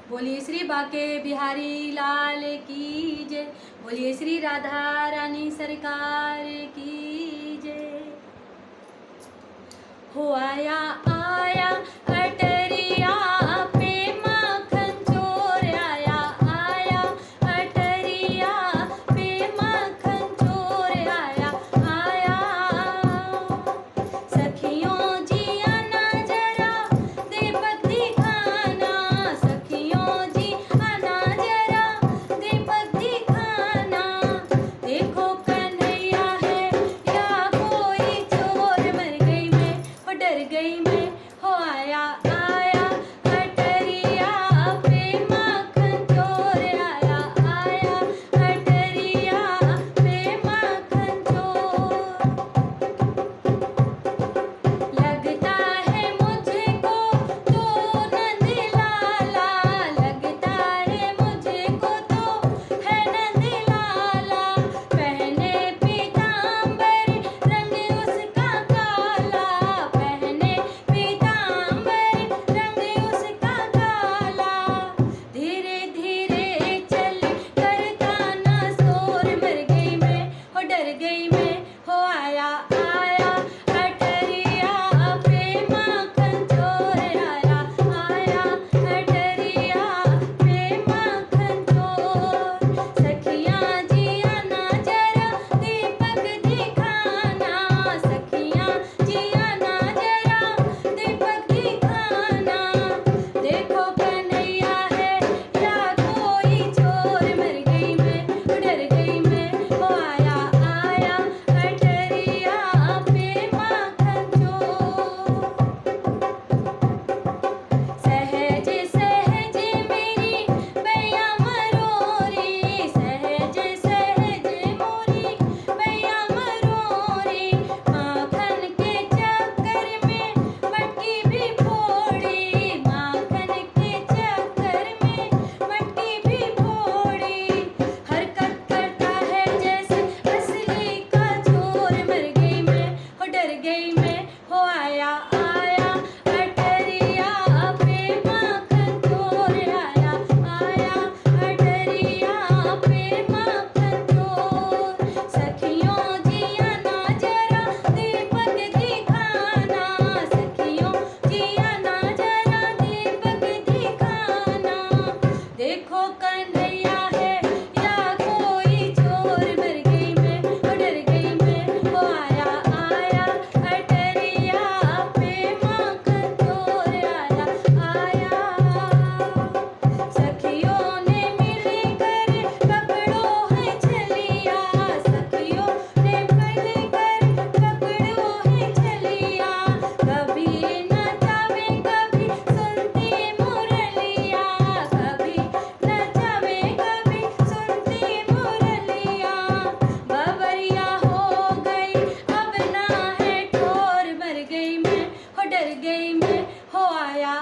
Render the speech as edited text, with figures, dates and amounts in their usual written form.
बोलिए श्री बाके बिहारी लाल की जय। बोलिए श्री राधा रानी सरकार की जय। हो आया आया अटरिया पे माखन चोर आया, आया अटरिया पे माखन चोर आया, आया। सखियों जी आना जरा दीपक दिखाना, सखियों जी आना जरा दीपक दिखाना। देखो कन्हैया है या कोई चोर, मर गई मैं हो डर गई मैं। हो आया आया अटरिया पे माखन चोर आया, आया अटरिया पे माखन चोर। लगता है मुझको तो नंद लाला, लगता है मुझको तो है नंद लाला। पहने पीतांबर रंग उसका काला, पहने पीतांबर रंग उसका काला। धीरे धीरे चल करता ना शोर, मर गई मैं हो डर गई मैं। हो आया आया अटरिया पे माखन चोर आया, आया अटरिया पे माखन चोर। सखियां जी आना जरा दीपक दिखाना, सखियां जी आना जरा दीपक दिखाना। देखो कन्हैया है या कोई चोर, मर गई मैं हो डर गई मैं। हो आया आया अटरिया पे माखन चोर। सहज सहज मेरी मैया मरोरी, सहज सहज मोरी मैया मरोरी। माखन के चक्कर में मटकी भी फोड़ी, माखन के चक्कर में मटकी भी फोड़ी। हरकत करता है जैसे असली का चोर, मर गई मैं हो डर गई मैं। हो आया आया अटरिया पे माखन चोर आया, आया अटरिया पे माखन चोर। सखियों जी आना जरा दीपक दिखाना, सखियों जी आना जरा दीपक दिखाना। देखो कन्हैया है या कोई चोर, मर गई मैं हो डर गई मैं। हो आया आया अटरिया पे माखन चोर आया, आया। सखियों ने मिलकर पकड़ो है छलिया, सखियों ने मिलकर पकड़ो है छलिया। कभी नचावे कभी सुनती मुरलिया, कभी नचावे कभी सुनती मुरलिया। बबरिया हो गई अब ना है ठोर, मर गई मैं हो डर गई मैं। हो आया